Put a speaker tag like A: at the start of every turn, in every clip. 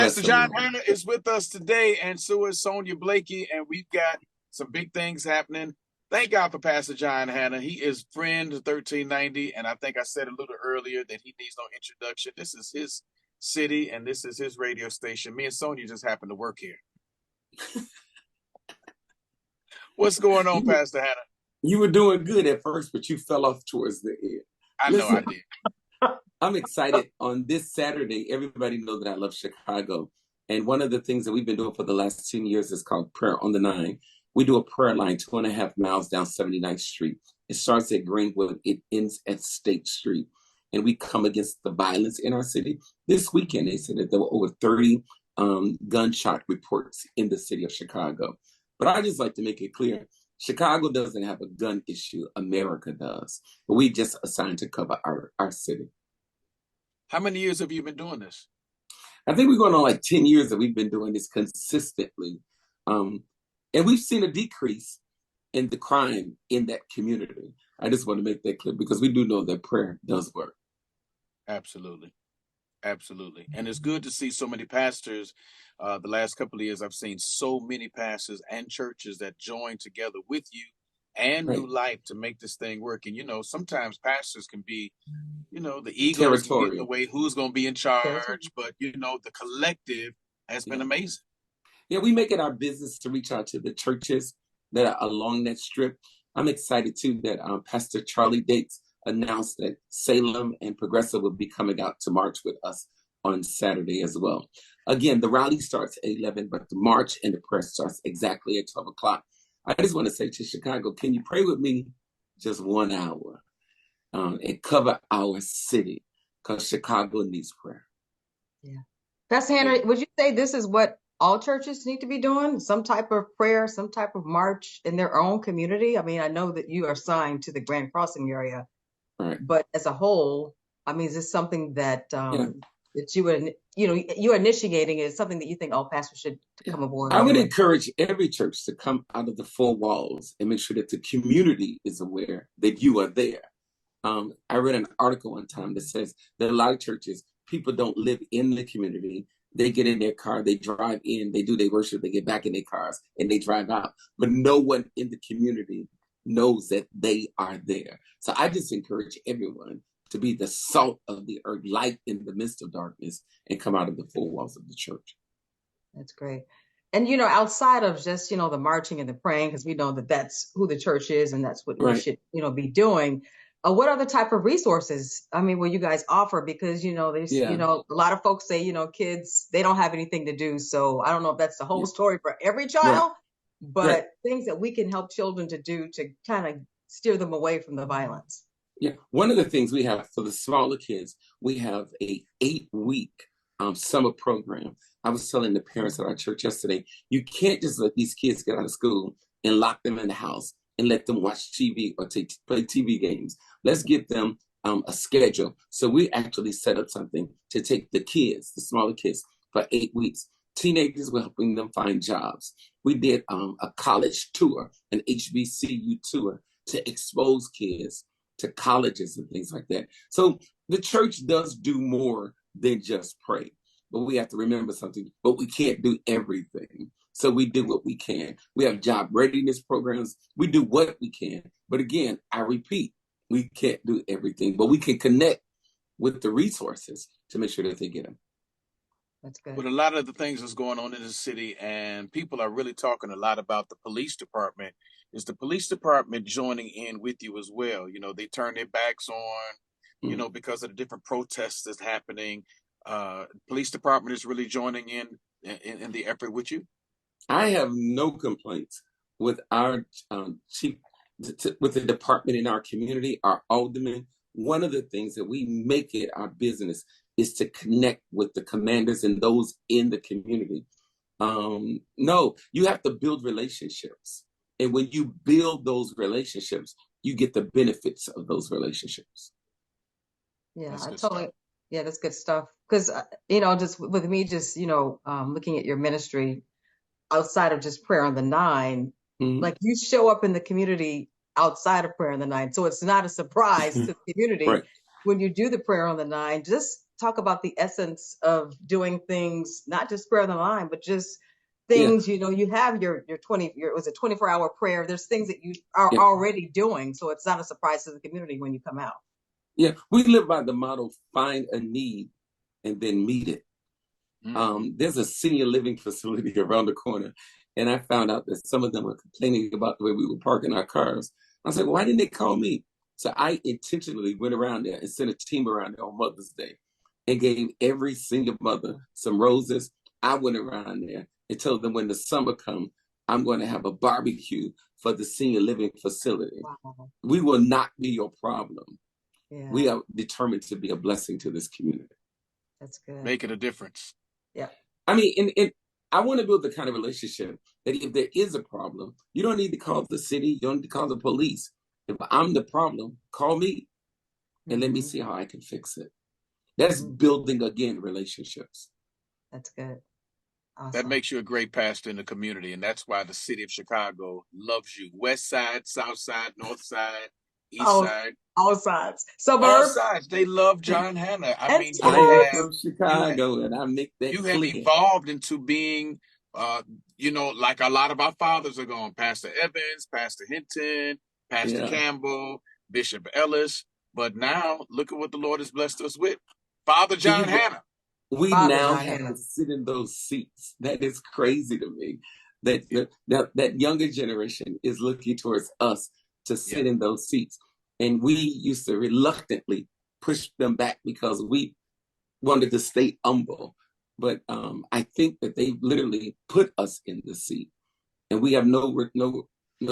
A: Pastor
B: Yes,
A: John
B: sir.
A: Hanna is with us today, and so is Sonya Blakey, and we've got some big things happening. Thank God for Pastor John Hanna. He is friend 1390, and I think I said a little earlier that he needs no introduction. This is his city, and this is his radio station. Me and Sonya just happen to work here. What's going on,
B: You,
A: Pastor Hanna?
B: you were doing good at first, but you fell off towards the end.
A: I know I
B: Listen,
A: did.
B: I'm excited on this Saturday. Everybody knows that I love Chicago. And one of the things that we've been doing for the last 10 years is called Prayer on the Nine. We do a prayer line 2.5 miles down 79th Street. It starts at Greenwood, it ends at State Street. And we come against the violence in our city. This weekend, they said that there were over 30 gunshot reports in the city of Chicago. But I just like to make it clear Chicago doesn't have a gun issue, America does. But we just assigned to cover our city.
A: How many years have you been doing this?
B: I think we're going on like 10 years that we've been doing this consistently. And we've seen a decrease in the crime in that community. I just want to make that clear because we do know that prayer does work.
A: Absolutely. Absolutely. And it's good to see so many pastors. The last couple of years, I've seen so many pastors and churches that join together with you and
B: Right.
A: New Life to make this thing work. And, sometimes pastors can be, the egos can get in the
B: Territorial.
A: way, who's going to be in charge. But, the collective has been
B: Yeah.
A: amazing.
B: Yeah, we make it our business to reach out to the churches that are along that strip. I'm excited too that Pastor Charlie Dates announced that Salem and Progressive will be coming out to march with us on Saturday as well. Again, the rally starts at 11, but the march and the prayer starts exactly at 12 o'clock. I just want to say to Chicago, can you pray with me just 1 hour and cover our city? Because Chicago needs prayer.
C: Yeah. Pastor Henry, would you say this is what all churches need to be doing? Some type of prayer, some type of march in their own community? I mean, I know that you are assigned to the Grand Crossing area,
B: right.
C: But as a whole, I mean, is this something that
B: Yeah.
C: that you would, you're initiating? Is something that you think all pastors should come aboard?
B: I would encourage every church to come out of the four walls and make sure that the community is aware that you are there. I read an article one time that says that a lot of churches, people don't live in the community. They get in their car, they drive in, they do their worship, they get back in their cars, and they drive out. But no one in the community knows that they are there. So I just encourage everyone to be the salt of the earth, light in the midst of darkness, and come out of the four walls of the church.
C: That's great. And, outside of just, the marching and the praying, because we know that that's who the church is and that's what we should, be doing. What other type of resources, will you guys offer? Because, there's, a lot of folks say, kids, they don't have anything to do. So I don't know if that's the whole story for every child, but things that we can help children to do to kind of steer them away from the violence.
B: Yeah. One of the things we have for the smaller kids, we have a 8-week summer program. I was telling the parents at our church yesterday, you can't just let these kids get out of school and lock them in the house and let them watch TV or play TV games. Let's give them a schedule. So we actually set up something to take the kids, the smaller kids, for 8 weeks. Teenagers, we're helping them find jobs. We did a college tour, an HBCU tour to expose kids to colleges and things like that. So the church does do more than just pray. But we have to remember something, but we can't do everything. So we do what we can. We have job readiness programs. We do what we can. But again, I repeat, we can't do everything, but we can connect with the resources to make sure that they get them.
C: That's good.
A: But a lot of the things that's going on in the city, and people are really talking a lot about the police department. Is the police department joining in with you as well? They turn their backs on, because of the different protests that's happening. Police department is really joining in the effort with you.
B: I have no complaints with our chief, with the department in our community, our aldermen. One of the things that we make it our business is to connect with the commanders and those in the community. No, you have to build relationships. And when you build those relationships, you get the benefits of those relationships.
C: Yeah, that's good stuff. Because, just with me, looking at your ministry outside of just prayer on the nine, like you show up in the community outside of prayer on the nine. So it's not a surprise to the community when you do the prayer on the nine. Just talk about the essence of doing things, not just prayer on the line, but just things, you know, you have your 24-hour prayer. There's things that you are already doing. So it's not a surprise to the community when you come out.
B: Yeah, we live by the motto, find a need and then meet it. There's a senior living facility around the corner, and I found out that some of them were complaining about the way we were parking our cars. I was like, why didn't they call me? So I intentionally went around there and sent a team around there on Mother's Day and gave every single mother some roses. I went around there and told them when the summer comes, I'm going to have a barbecue for the senior living facility.
C: Wow.
B: We will not be your problem.
C: Yeah.
B: We are determined to be a blessing to this community.
C: That's good.
A: Making a difference.
C: Yeah.
B: I mean, I want to build the kind of relationship that if there is a problem, you don't need to call the city, you don't need to call the police. If I'm the problem, call me and let me see how I can fix it. That's building, again, relationships.
C: That's good. Awesome.
A: That makes you a great pastor in the community, and that's why the city of Chicago loves you. West side, south side, north side, east side.
C: All sides. Suburbs.
A: All sides. They love John Hannah. I mean,
B: I am from Chicago, and I make that
A: you
B: clear.
A: have evolved into being, you know, like a lot of our fathers are going. Pastor Evans, Pastor Hinton, Pastor Campbell, Bishop Ellis. But now, look at what the Lord has blessed us with. Father John Hannah.
B: We now have to sit in those seats. That is crazy to me. That younger generation is looking towards us to sit in those seats. And we used to reluctantly push them back because we wanted to stay humble. But I think that they literally put us in the seat. And we have no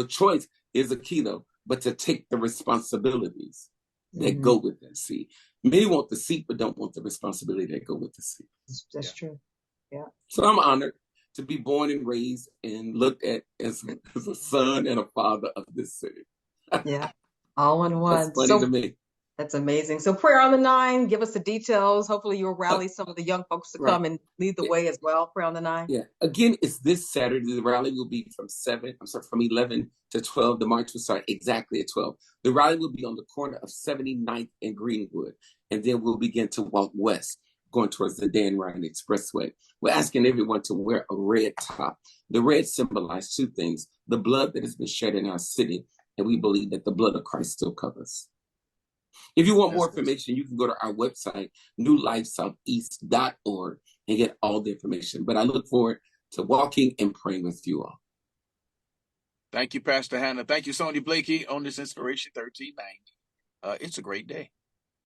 B: choice, is a key though, but to take the responsibilities that go with that seat. Many want the seat, but don't want the responsibility that go with the seat.
C: That's true. Yeah.
B: So I'm honored to be born and raised and looked at as a son and a father of this city.
C: Yeah. All in one.
B: That's funny to me.
C: That's amazing. So prayer on the 9, give us the details. Hopefully you'll rally some of the young folks to come and lead the way as well. Prayer on the 9.
B: Yeah. Again, it's this Saturday. The rally will be from 11 to 12. The march will start exactly at 12. The rally will be on the corner of 79th and Greenwood. And then we'll begin to walk west, going towards the Dan Ryan Expressway. We're asking everyone to wear a red top. The red symbolizes two things: the blood that has been shed in our city, and we believe that the blood of Christ still covers. If you want more information, you can go to our website, newlifesoutheast.org, and get all the information. But I look forward to walking and praying with you all.
A: Thank you, Pastor Hannah. Thank you, Sonya Blakey, on this Inspiration 1390. It's a great day.